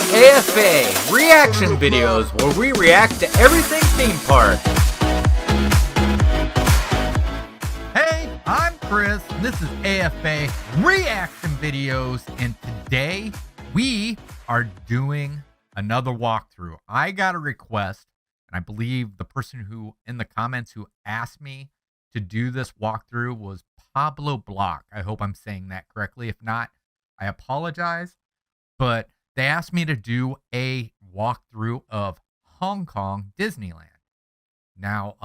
AFA Reaction videos where we react to everything theme park. Hey, I'm Chris, and this is AFA Reaction videos, and today we are doing another walkthrough. I got a request, and I believe the person who in the comments who asked me to do this walkthrough was Pablo Block. I hope I'm saying that correctly. If not, I apologize. But they asked me to do a walkthrough of Hong Kong Disneyland. Now,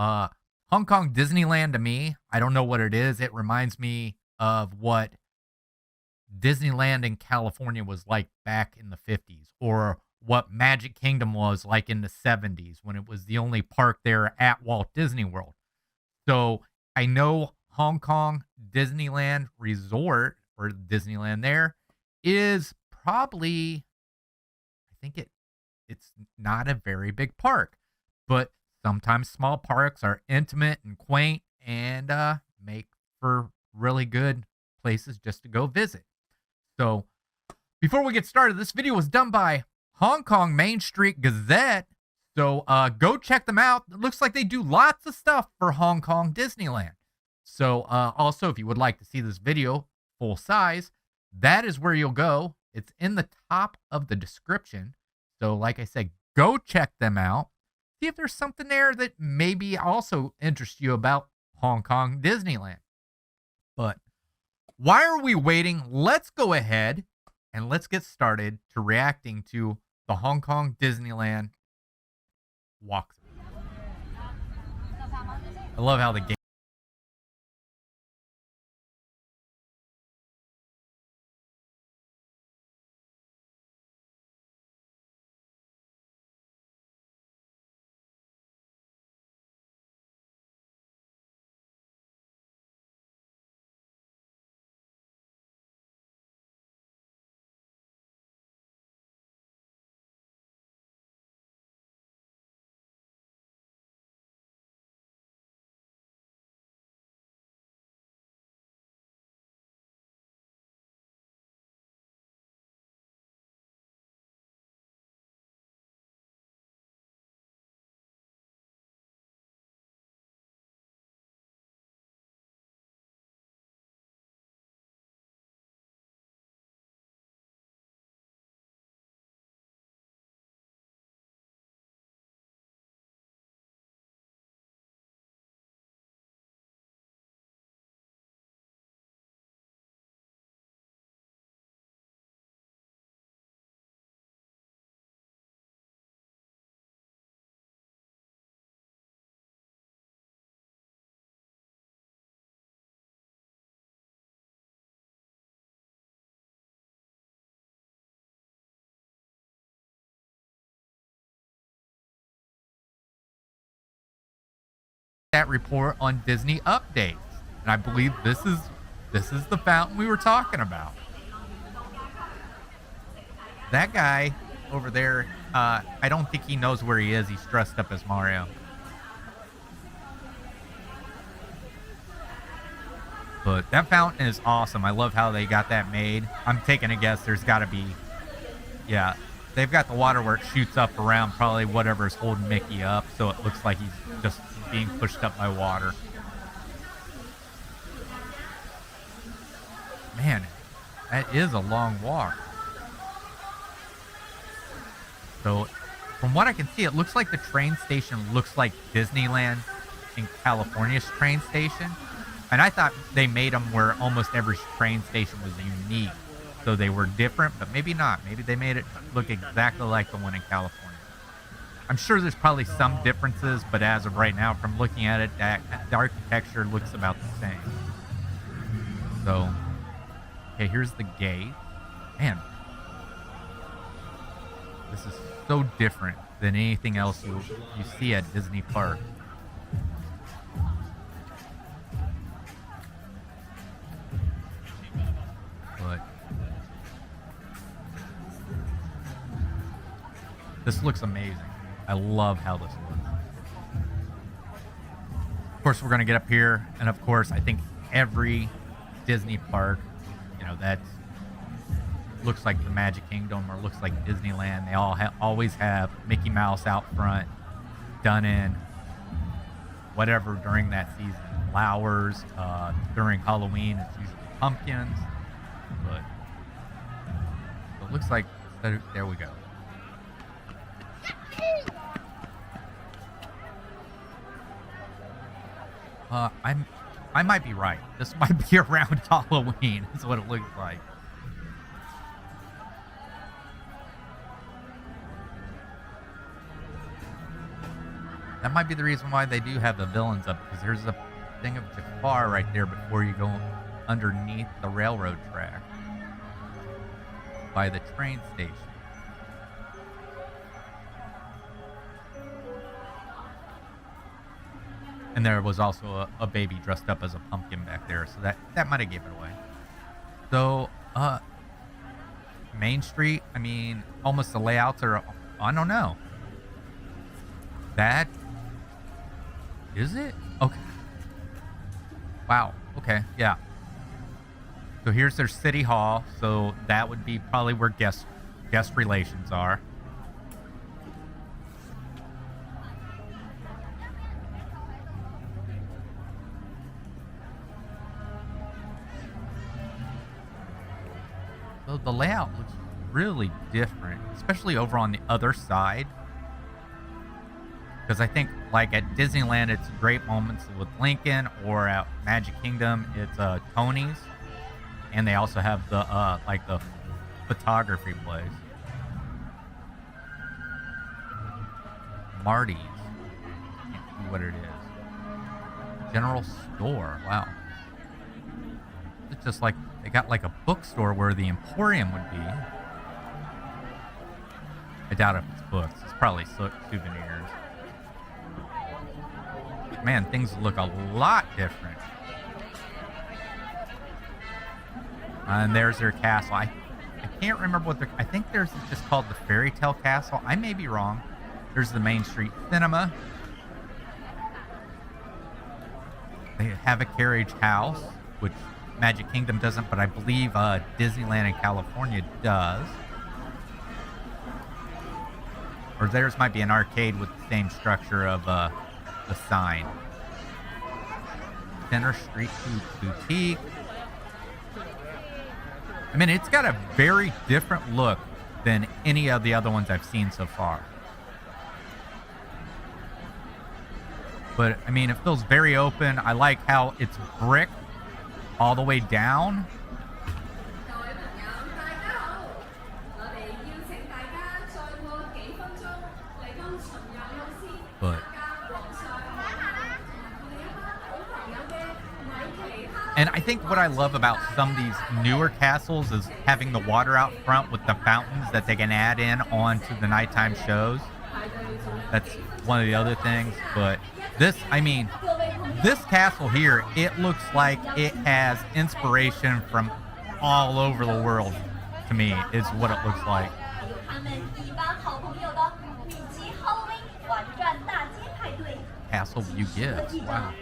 Hong Kong Disneyland to me, I don't know what it is. It reminds me of what Disneyland in California was like back in the 50s, or what Magic Kingdom was like in the 70s when it was the only park there at Walt Disney World. So I know Hong Kong Disneyland Resort, or Disneyland there, is probably, I think it's not a very big park, but sometimes small parks are intimate and quaint and make for really good places just to go visit. So before we get started, this video was done by Hong Kong Main Street Gazette. So go check them out. It looks like they do lots of stuff for Hong Kong Disneyland. So also, if you would like to see this video full size, that is where you'll go. It's in the top of the description. So like I said, go check them out. See if there's something there that maybe also interests you about Hong Kong Disneyland. But why are we waiting? Let's go ahead and let's get started to reacting to the Hong Kong Disneyland walkthrough. I love how the game. That report on Disney updates, and I believe this is the fountain we were talking about. That guy over there, I don't think he knows where he is. He's dressed up as Mario. But that fountain is awesome. I love how they got that made. I'm taking a guess. There's got to be, yeah, they've got the waterworks shoots up around probably whatever's holding Mickey up, so it looks like he's just being pushed up by water. Man, that is a long walk. So from what I can see, it looks like the train station looks like Disneyland in California's train station. And I thought they made them where almost every train station was unique, so they were different, but maybe not. Maybe they made it look exactly like the one in California. I'm sure there's probably some differences, but as of right now, from looking at it, the architecture looks about the same. So, okay, here's the gate. Man, this is so different than anything else you see at Disney Park. But this looks amazing. I love how this looks. Of course, we're going to get up here, and of course, I think every Disney park, you know, that's looks like the Magic Kingdom or looks like Disneyland. They all always have Mickey Mouse out front, done in whatever during that season. Flowers. During Halloween, it's usually pumpkins. But it looks like there we go. I might be right. This might be around Halloween, is what it looks like. That might be the reason why they do have the villains up, because there's a thing of Jafar right there before you go underneath the railroad track by the train station. And there was also a baby dressed up as a pumpkin back there, so that might have gave it away. So, Main Street, I mean, almost the layouts are, I don't know. That, is it? Okay. Wow, okay, yeah. So here's their city hall, so that would be probably where guest relations are. So the layout looks really different, especially over on the other side. Because I think, like at Disneyland, it's great moments with Lincoln, or at Magic Kingdom, it's Tony's, and they also have the like the photography place. Marty's, can't see what it is. General store, wow. It's just like they got like a bookstore where the Emporium would be. I doubt if it's books. It's probably souvenirs. Man, things look a lot different. And there's their castle. I can't remember what I think there's just called the Fairy Tale Castle. I may be wrong. There's the Main Street Cinema. They have a carriage house, which Magic Kingdom doesn't, but I believe Disneyland in California does. Or theirs might be an arcade with the same structure of the sign. Center Street Boutique. I mean, it's got a very different look than any of the other ones I've seen so far. But, I mean, it feels very open. I like how it's brick all the way down. But and I think what I love about some of these newer castles is having the water out front with the fountains that they can add in onto the nighttime shows. That's one of the other things. But this, I mean, this castle here, it looks like it has inspiration from all over the world, to me, is what it looks like. Castle View Gifts, wow.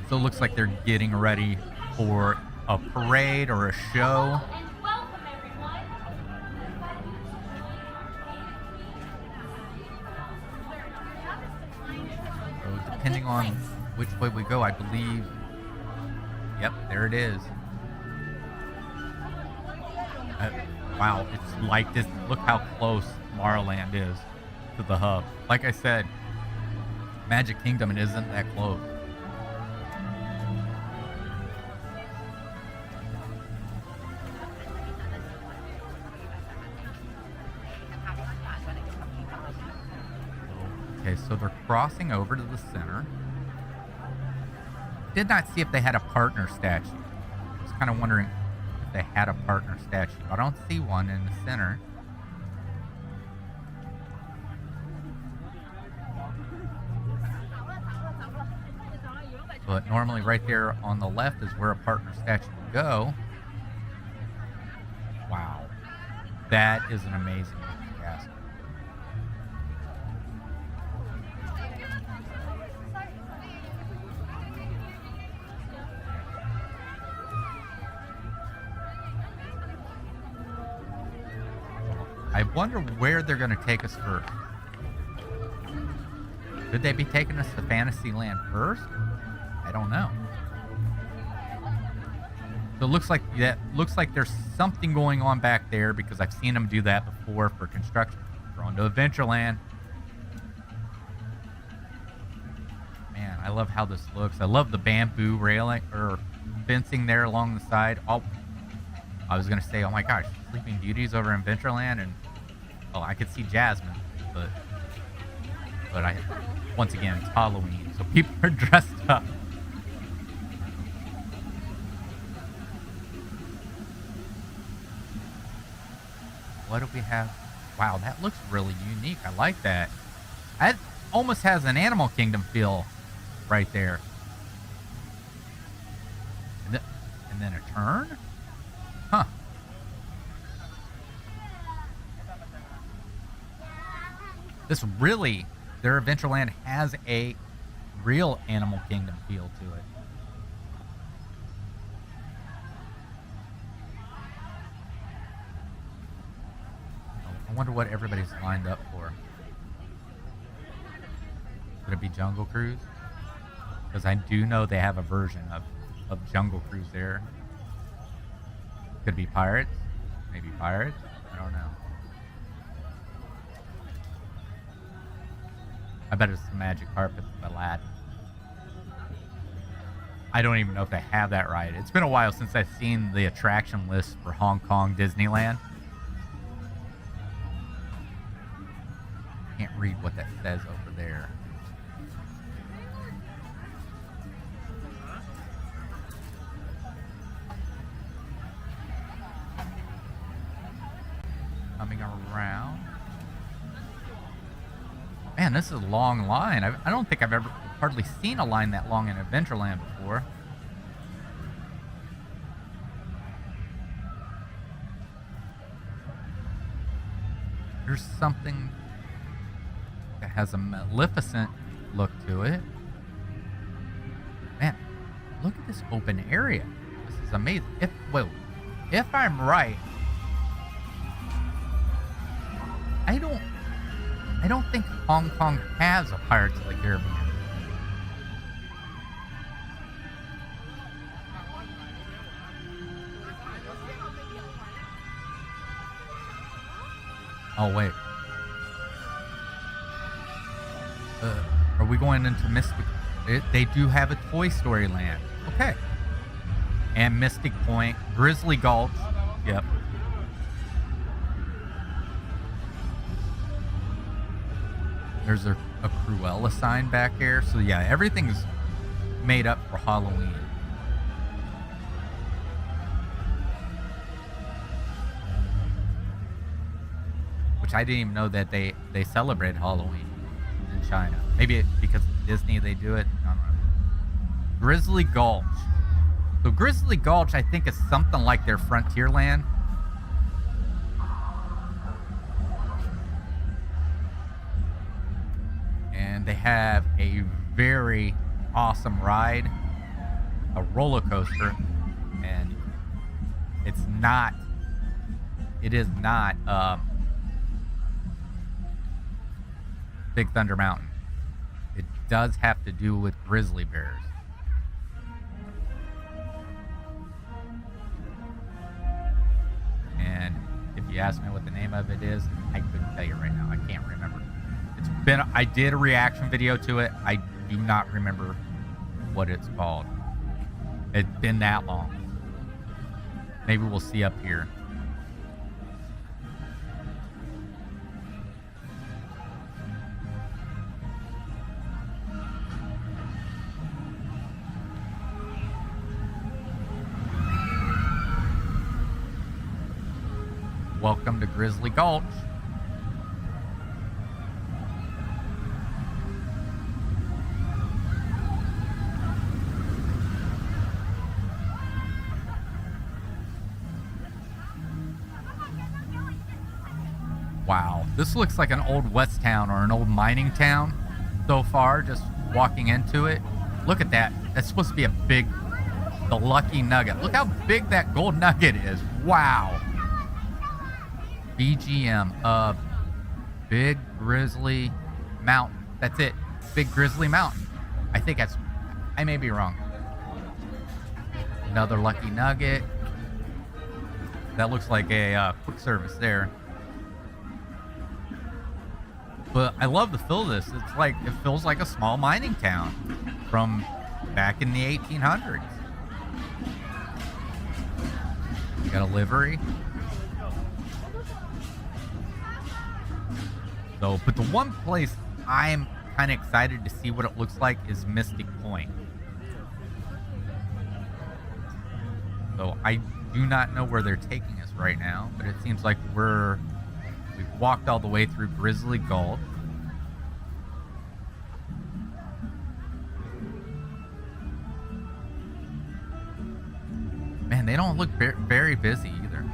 So it looks like they're getting ready for a parade or a show. So depending on which way we go, I believe, yep, there it is. Wow, it's like this. Look how close Tomorrowland is to the hub. Like I said, Magic Kingdom, it isn't that close. Okay, so they're crossing over to the center. Did not see if they had a partner statue. I was kind of wondering if they had a partner statue. I don't see one in the center. But normally right there on the left is where a partner statue would go. Wow. That is an amazing looking castle. wonder where they're going to take us first. Could they be taking us to Fantasyland first? I don't know. So it looks like there's something going on back there because I've seen them do that before for construction. We're on to Adventureland. Man, I love how this looks. I love the bamboo railing or fencing there along the side. Oh, I was gonna say, oh my gosh, Sleeping Beauty's over in Adventureland, and oh, I could see Jasmine, but once again, it's Halloween, so people are dressed up. What do we have? Wow, that looks really unique. I like that. That almost has an Animal Kingdom feel right there. And then a turn? Huh. Their Adventureland has a real Animal Kingdom feel to it. I wonder what everybody's lined up for. Could it be Jungle Cruise? Because I do know they have a version of Jungle Cruise there. Could be Pirates. Maybe Pirates. I don't know. I bet it's the Magic Carpet of Aladdin. I don't even know if they have that right. It's been a while since I've seen the attraction list for Hong Kong Disneyland. Can't read what that says over there. Coming around. Man, this is a long line. I don't think I've ever hardly seen a line that long in Adventureland before. There's something that has a Maleficent look to it. Man, look at this open area. This is amazing. If I'm right, I don't think Hong Kong has a Pirates of the Caribbean. Oh, wait. Are we going into Mystic? They do have a Toy Story Land. Okay. And Mystic Point, Grizzly Gulch. Yep. There's a Cruella sign back here. So, yeah, everything's made up for Halloween. Which I didn't even know that they celebrate Halloween in China. Maybe because of Disney they do it. I don't know. Grizzly Gulch. So Grizzly Gulch, I think, is something like their Frontierland. And they have a very awesome ride, a roller coaster, and it is not Big Thunder Mountain. It does have to do with grizzly bears. And if you ask me what the name of it is, I couldn't tell you right now. I can't remember. I did a reaction video to it. I do not remember what it's called. It's been that long. Maybe we'll see up here. Welcome to Grizzly Gulch. Wow, this looks like an old West town or an old mining town so far, just walking into it. Look at that. That's supposed to be the lucky nugget. Look how big that gold nugget is. Wow. BGM. Big Grizzly Mountain. That's it. Big Grizzly Mountain. I think that's... I may be wrong. Another Lucky Nugget. That looks like a quick service there. But I love the feel of this. It's like, it feels like a small mining town from back in the 1800s. You got a livery. So, but the one place I'm kind of excited to see what it looks like is Mystic Point. So I do not know where they're taking us right now, but it seems like we've walked all the way through Grizzly Gulch. Man, they don't look very busy either.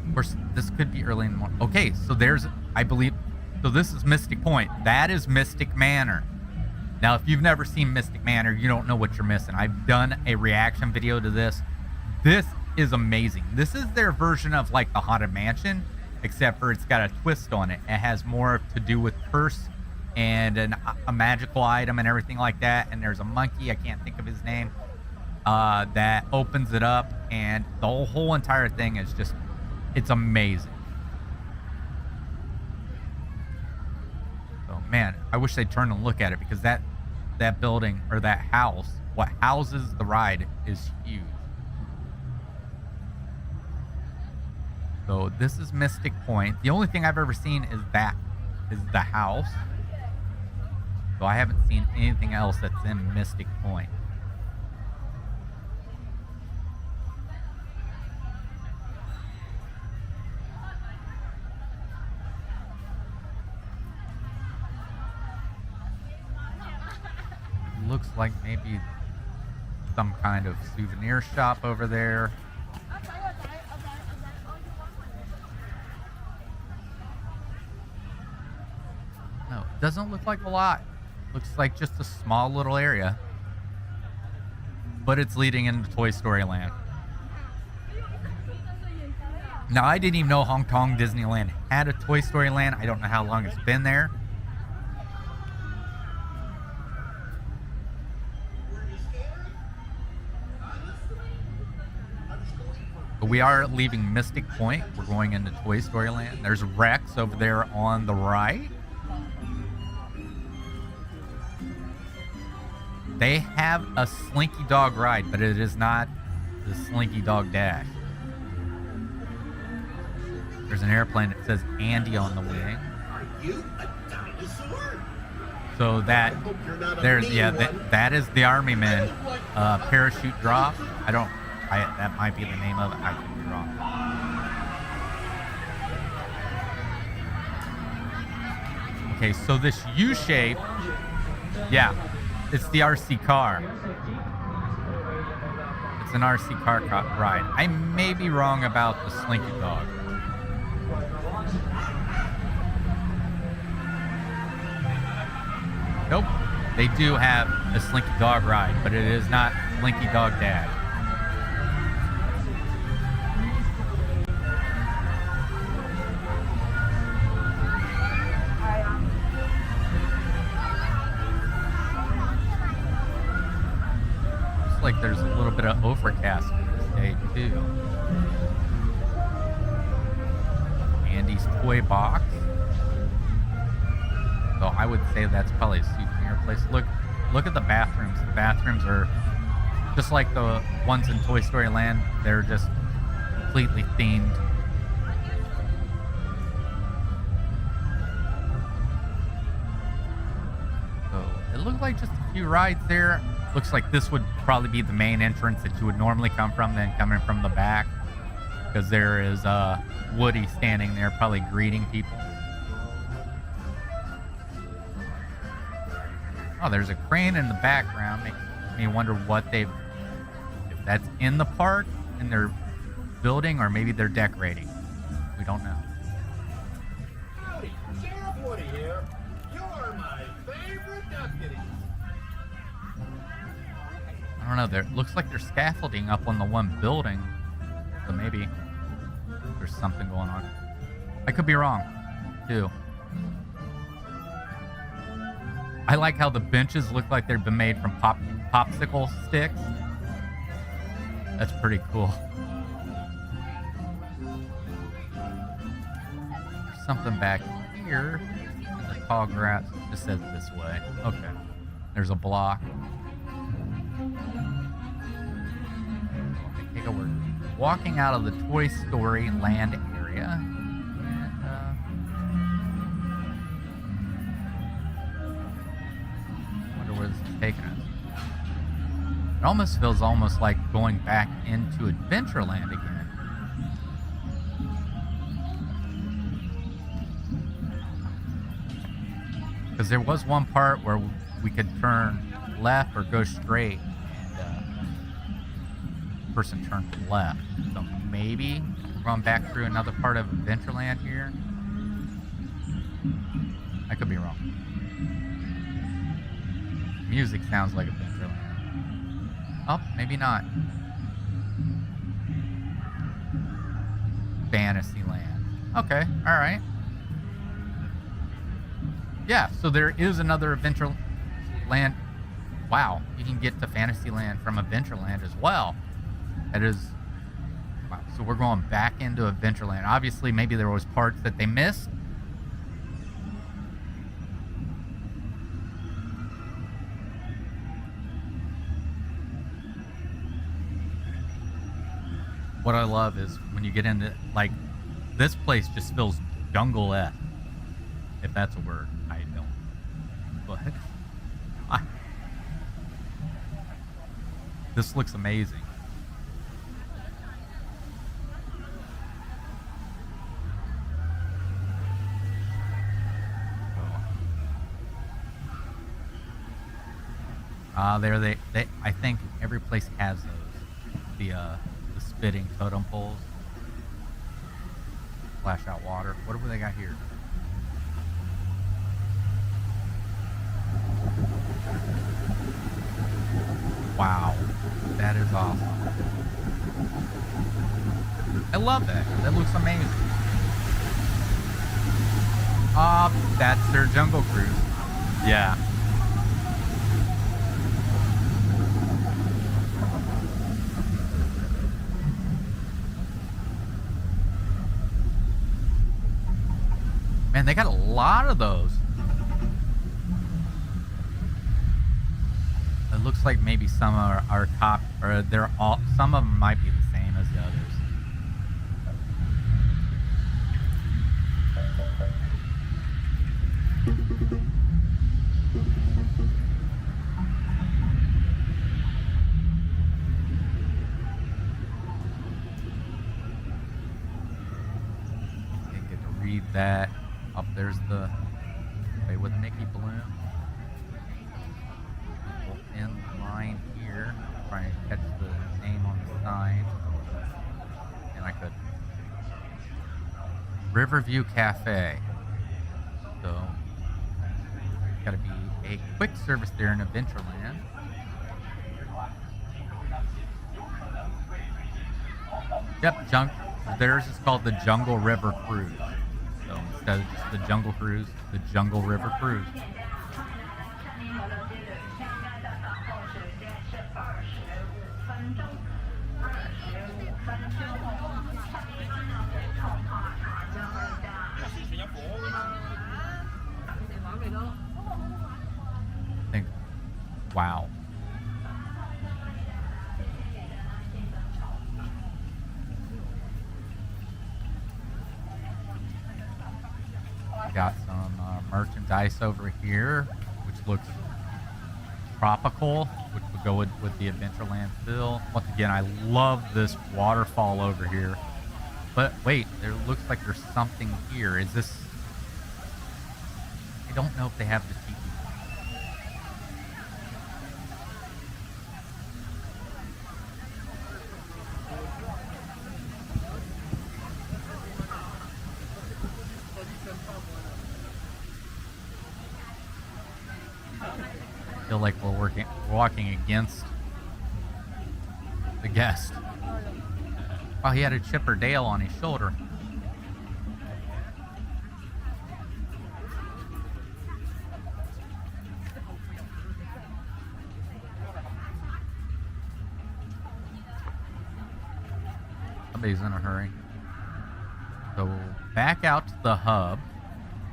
Of course, this could be early in the morning. Okay, so there's, I believe, so this is Mystic Point. That is Mystic Manor. Now, if you've never seen Mystic Manor, you don't know what you're missing. I've done a reaction video to this. This is amazing. This is their version of like the Haunted Mansion, except for it's got a twist on it. It has more to do with curse and a magical item and everything like that. And there's a monkey, I can't think of his name, that opens it up. And the whole entire thing is just, it's amazing. So, man, I wish they'd turn and look at it, because that building, or that house, what houses the ride, is huge. So this is Mystic Point. The only thing I've ever seen is the house. So I haven't seen anything else that's in Mystic Point. Looks like maybe some kind of souvenir shop over there. No, it doesn't look like a lot. Looks like just a small little area. But it's leading into Toy Story Land. Now, I didn't even know Hong Kong Disneyland had a Toy Story Land. I don't know how long it's been there. But we are leaving Mystic Point. We're going into Toy Story Land. There's Rex over there on the right. They have a Slinky Dog ride, but it is not the Slinky Dog Dash. There's an airplane that says Andy on the wing. Are you a dinosaur? So that that is the Army Men parachute drop. That might be the name of it. I could be wrong. Okay, so this U shape, yeah, it's the RC car. It's an RC car ride. I may be wrong about the Slinky Dog. Nope, they do have a Slinky Dog ride, but it is not Slinky Dog Dash. Looks like there's a little bit of overcast this day too. Andy's toy box. So I would say that's probably a souvenir place. Look at the bathrooms. The bathrooms are just like the ones in Toy Story Land. They're just completely themed. So it looked like just a few rides there. Looks like this would probably be the main entrance that you would normally come from, then coming from the back, because there is Woody standing there probably greeting people. Oh, there's a crane in the background. Makes me wonder what if that's in the park and they're building, or maybe they're decorating. We don't know. Howdy, Sheriff Woody here. You're my favorite deputy. don't know. There looks like there's scaffolding up on the one building. So maybe there's something going on. I could be wrong, too. I like how the benches look like they've been made from popsicle sticks. That's pretty cool. There's something back here. The tall grass just says this way. Okay. There's a block. Take a word. Walking out of the Toy Story Land area. Wonder where this is taking us. It almost feels almost like going back into Adventureland again. Because there was one part where we could turn left or go straight, and the person turned left. So maybe we're going back through another part of Adventureland here. I could be wrong. Music sounds like Adventureland. Oh, maybe not. Fantasyland. Okay, alright. Yeah, so there is another Adventureland. Wow, you can get to Fantasyland from Adventureland as well. That is... Wow, so we're going back into Adventureland. Obviously, maybe there was parts that they missed. What I love is when you get into, like, this place just feels jungle-esque. If that's a word, I don't. But this looks amazing. There they I think every place has those. The spitting totem poles. Flash out water. What do they got here? Wow, that is awesome. I love that. That looks amazing. That's their Jungle Cruise. Yeah. Man, they got a lot of those. It looks like maybe some are top, or they're all. Some of them might be the same as the others. Didn't get to read that. Up there's the way with Mickey balloon. In line here, trying to catch the name on the sign, and I could. Riverview Cafe. So, got to be a quick service there in Adventureland. Yep, theirs is called the Jungle River Cruise. So instead of just the Jungle Cruise, the Jungle River Cruise. Wow. Got some merchandise over here, which looks tropical, which would go with the Adventureland feel. Once again, I love this waterfall over here. But wait, there looks like there's something here. Is this... I don't know if they have the tiki. I feel like we're walking against the guest. Oh, he had a Chipper Dale on his shoulder. Somebody's in a hurry. So back out to the hub.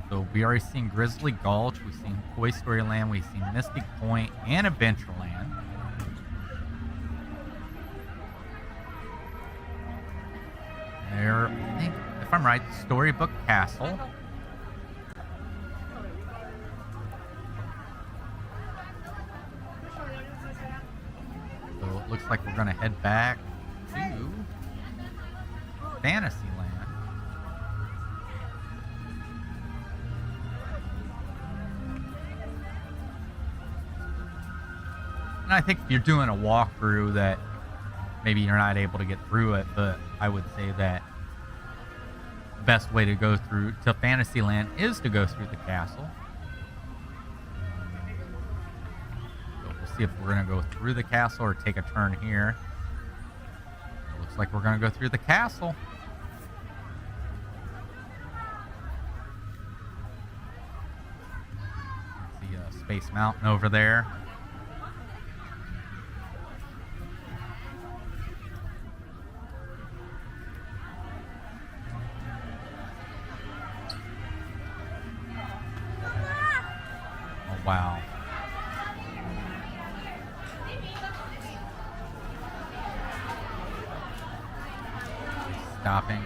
So we already seen Grizzly Gulch, we've seen Toy Story Land, we've seen Mystic Point and Adventureland. There, I think, if I'm right, Storybook Castle. So it looks like we're gonna head back to Fantasyland. And I think if you're doing a walkthrough that maybe you're not able to get through it, but I would say that the best way to go through to Fantasyland is to go through the castle. So we'll see if we're going to go through the castle or take a turn here. It looks like we're going to go through the castle. See Space Mountain over there. Wow. Stopping.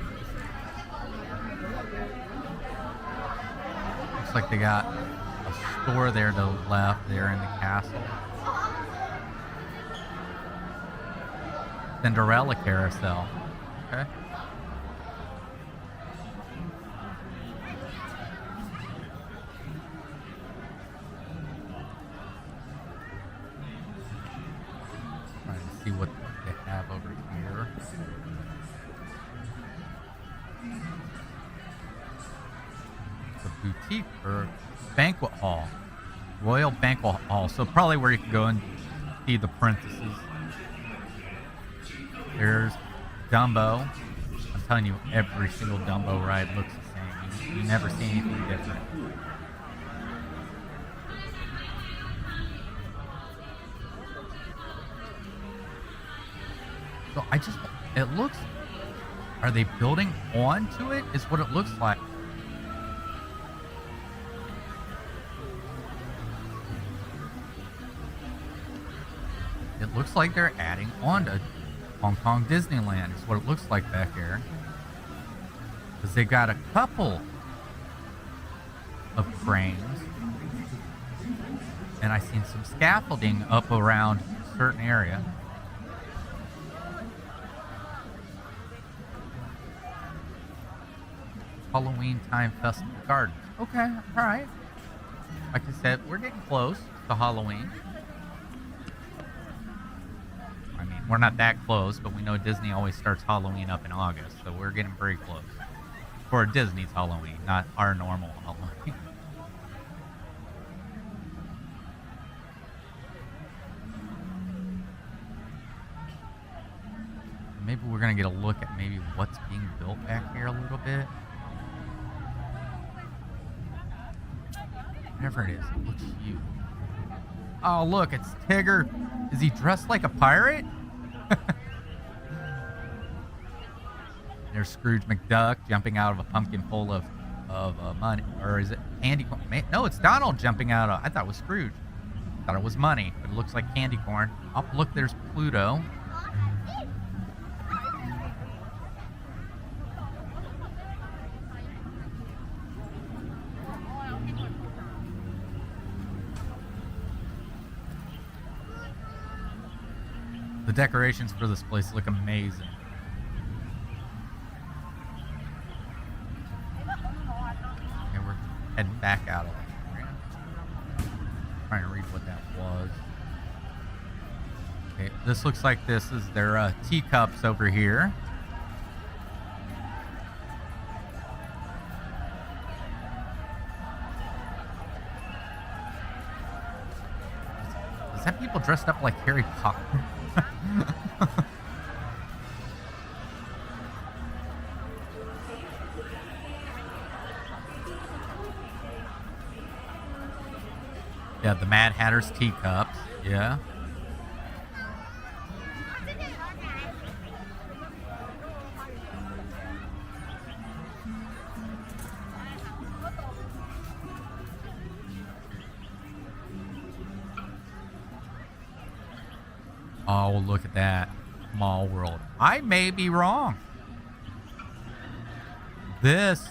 Looks like they got a store there to the left, there in the castle. Cinderella carousel. Okay. See what they have over here. It's a boutique or banquet hall. Royal Banquet Hall. So probably where you can go and see the princesses. There's Dumbo. I'm telling you, every single Dumbo ride looks the same. You never see anything different. So it looks, are they building onto it? Is what it looks like. It looks like they're adding on to Hong Kong Disneyland, is what it looks like back here. Because they got a couple of cranes. And I seen some scaffolding up around a certain area. Halloween Time Festival Gardens. Okay, alright. Like I said, we're getting close to Halloween. I mean, we're not that close, but we know Disney always starts Halloween up in August, so we're getting pretty close. For Disney's Halloween, not our normal Halloween. Maybe we're going to get a look at maybe what's being built back here a little bit. Whatever it is, it looks huge. Oh, look, it's Tigger. Is he dressed like a pirate? There's Scrooge McDuck jumping out of a pumpkin full of money. Or is it candy corn? No, it's Donald jumping out of... I thought it was Scrooge. I thought it was money, but it looks like candy corn. Oh, look, there's Pluto. The decorations for this place look amazing. Okay, we're heading back out of there. Trying to read what that was. Okay, this looks like this is their teacups over here. Is that people dressed up like Harry Potter? Yeah, the Mad Hatter's teacups. Yeah. Oh, look at that. Small World. I may be wrong. This,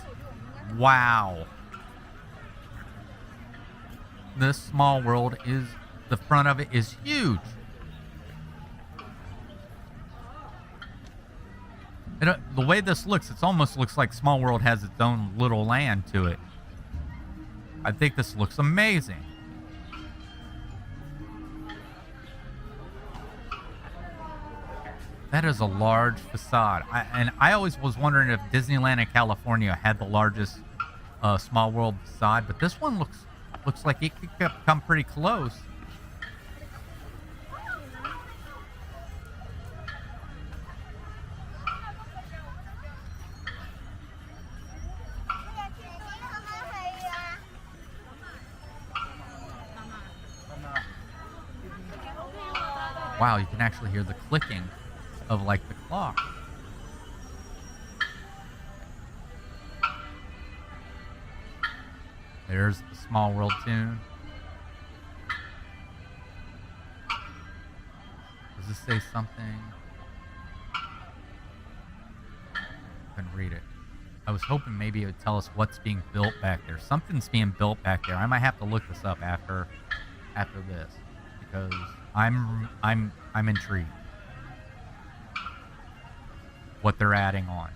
wow. This Small World is, the front of it is huge. And, the way this looks, it almost looks like Small World has its own little land to it. I think this looks amazing. That is a large facade. I always was wondering if Disneyland in California had the largest Small World facade, but this one looks like it could come pretty close. Wow, you can actually hear the clicking of like the clock. There's the Small World tune. Does this say something? Couldn't read it. I was hoping maybe it would tell us what's being built back there. Something's being built back there. I might have to look this up after this because I'm intrigued. What they're adding on.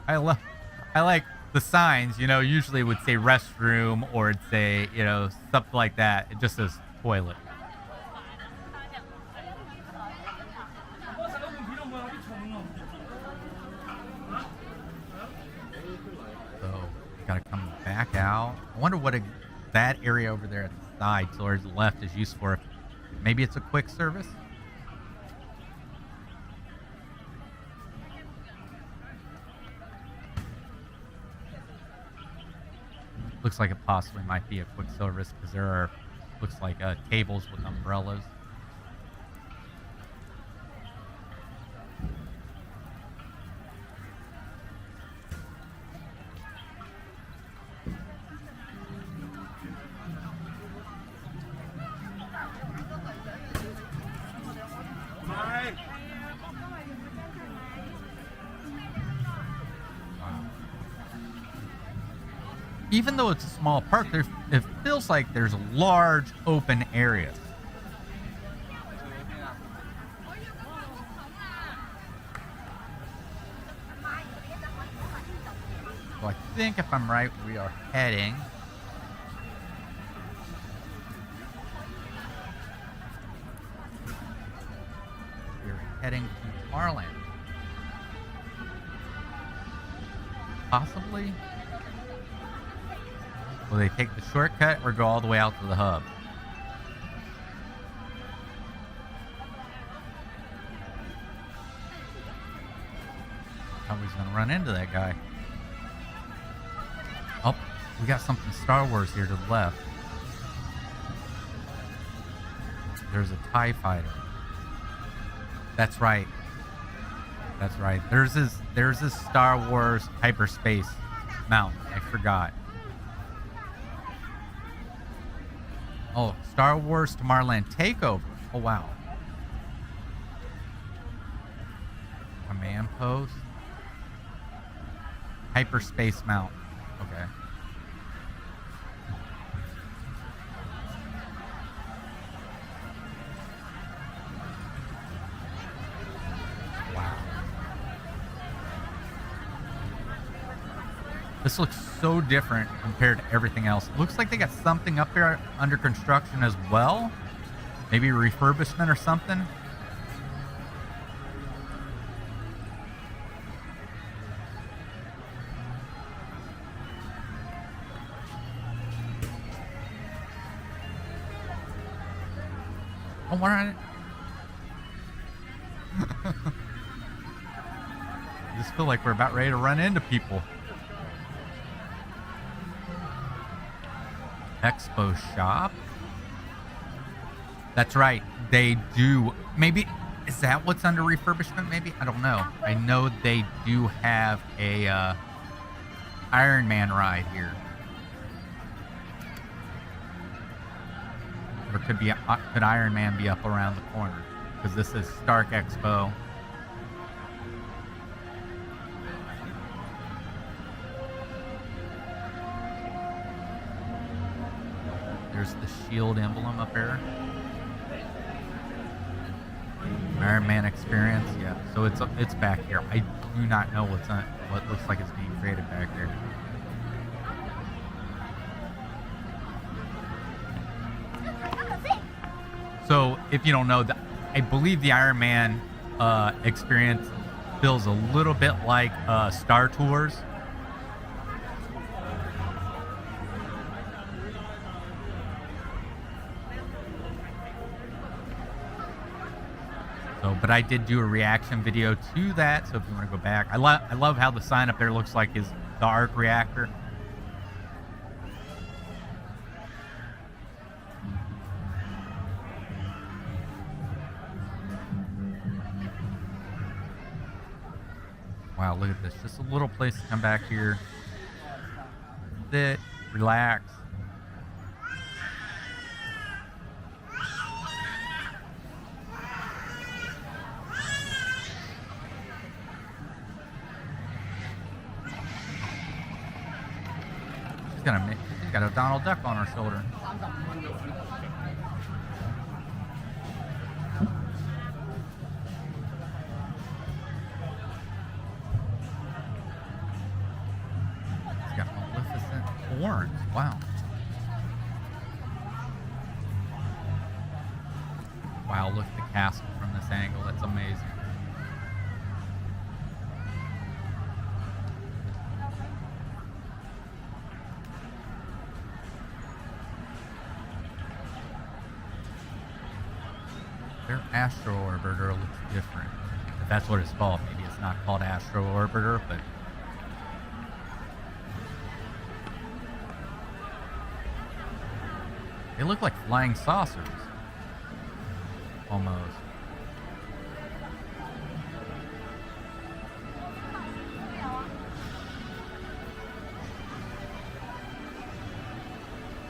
I like the signs, you know, usually it would say restroom or it'd say, you know, something like that. It just says toilet. So, you gotta come back out. I wonder what that area over there at the side towards the left is used for. Maybe it's a quick service? Looks like it possibly might be a quick service because there are, looks like tables with umbrellas. Even though it's a small park, it feels like there's large open areas. So I think if I'm right, we are heading. We're heading to Tomorrowland. Possibly. Will they take the shortcut or go all the way out to the hub? Probably gonna run into that guy. Oh, we got something Star Wars here to the left. There's a TIE fighter. That's right. That's right. There's this Star Wars hyperspace mountain. I forgot. Oh, Star Wars Tomorrowland Takeover. Oh, wow. Command post. Hyperspace mount. Okay. Wow. This looks so different compared to everything else. It looks like they got something up there under construction as well. Maybe refurbishment or something. Oh, I just feel like we're about ready to run into people. Expo shop. That's right. They do. Maybe, is that what's under refurbishment? Maybe? I don't know. I know they do have a Iron Man ride here. Or could Iron Man be up around the corner? Because this is Stark Expo. There's the shield emblem up there. Iron Man experience, yeah. So it's back here. I do not know what looks like it's being created back here. So if you don't know, I believe the Iron Man experience feels a little bit like Star Tours. So, but I did do a reaction video to that, so if you want to go back, I love how the sign up there looks like is the arc reactor. Wow, look at this. Just a little place to come back here, sit, relax. She's got a Donald Duck on her shoulder. She's got Maleficent horns. Wow. Wow, look at the castle from this angle. That's amazing. Their Astro Orbiter looks different. If that's what it's called. Maybe it's not called Astro Orbiter, but they look like flying saucers. Almost.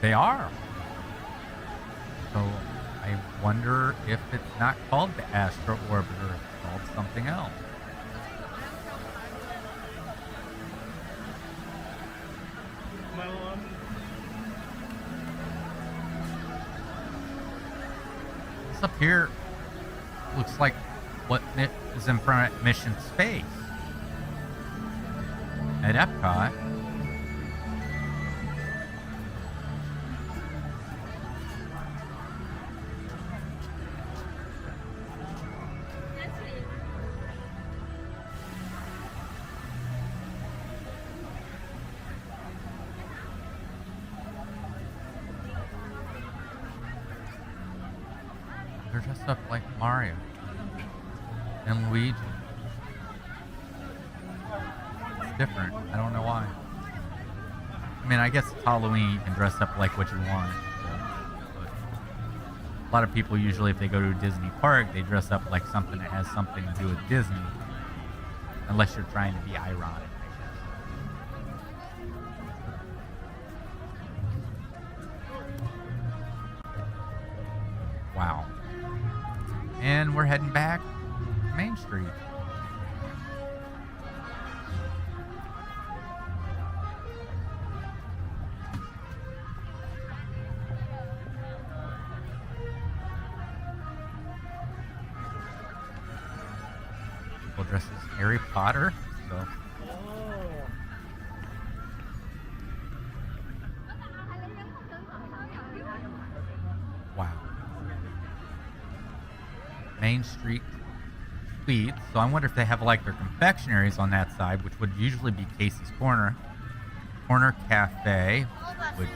They are. So I wonder if it's not called the Astro Orbiter, it's called something else. This up here looks like what is in front of Mission Space at Epcot. They're dressed up like Mario and Luigi. It's different. I don't know why. I mean, I guess it's Halloween. You can dress up like what you want. But a lot of people usually, if they go to a Disney park, they dress up like something that has something to do with Disney. Unless you're trying to be ironic. Wow. And we're heading back to Main Street. People dressed as Harry Potter. So. Wow. Main Street Suites. So I wonder if they have like their confectionaries on that side, which would usually be Casey's Corner Cafe, which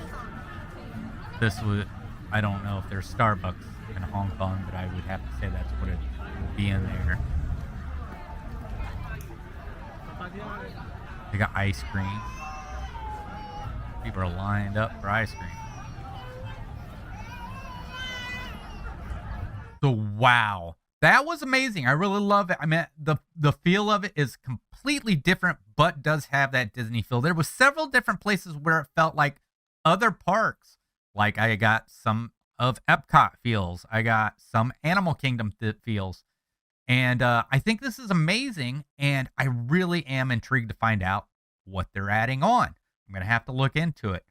this would, I don't know if there's Starbucks in Hong Kong, but I would have to say that's what it would be in there. They got ice cream. People are lined up for ice cream. So wow, that was amazing. I really love it. I mean, the feel of it is completely different, but does have that Disney feel. There was several different places where it felt like other parks. Like I got some of Epcot feels. I got some Animal Kingdom feels. And I think this is amazing. And I really am intrigued to find out what they're adding on. I'm going to have to look into it.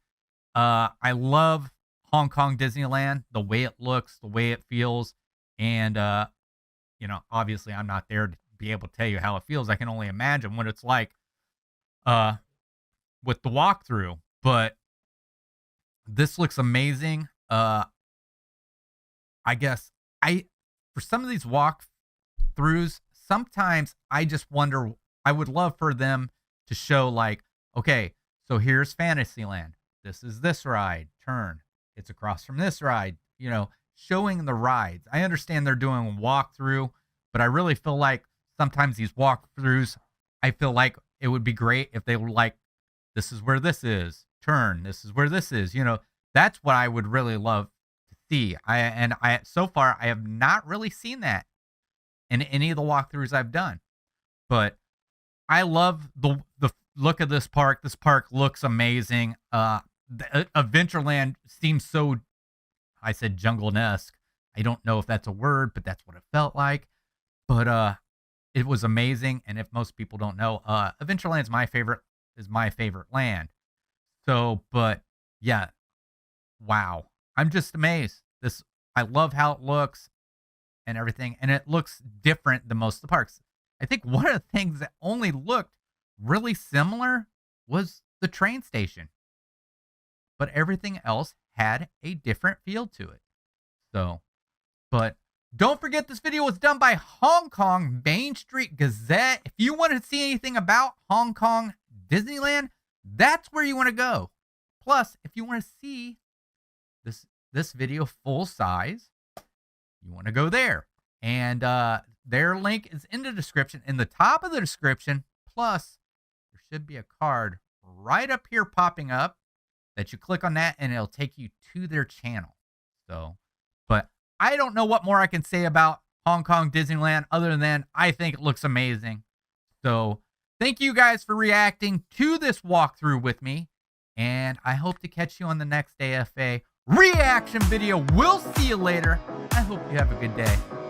I love Hong Kong Disneyland, the way it looks, the way it feels. And, you know, obviously I'm not there to be able to tell you how it feels. I can only imagine what it's like with the walkthrough. But this looks amazing. I guess for some of these walkthroughs, sometimes I just wonder, I would love for them to show like, okay, so here's Fantasyland. This is this ride. Turn. It's across from this ride. You know, showing the rides. I understand they're doing a walkthrough, but I really feel like sometimes these walkthroughs, I feel like it would be great if they were like, this is where this is. Turn. This is where this is. You know, that's what I would really love to see. I so far I have not really seen that in any of the walkthroughs I've done. But I love the look of this park. This park looks amazing. Adventureland seems so, I said jungle-esque. I don't know if that's a word, but that's what it felt like. But it was amazing. And if most people don't know, Adventureland is my favorite land. So, but yeah, wow. I'm just amazed. I love how it looks and everything. And it looks different than most of the parks. I think one of the things that only looked really similar was the train station. But everything else had a different feel to it. So, but don't forget this video was done by Hong Kong Main Street Gazette. If you want to see anything about Hong Kong Disneyland, that's where you want to go. Plus, if you want to see this video full size, you want to go there. And their link is in the description, in the top of the description. Plus, there should be a card right up here popping up that you click on that and it'll take you to their channel. So, but I don't know what more I can say about Hong Kong Disneyland other than I think it looks amazing. So thank you guys for reacting to this walkthrough with me. And I hope to catch you on the next AFA reaction video. We'll see you later. I hope you have a good day.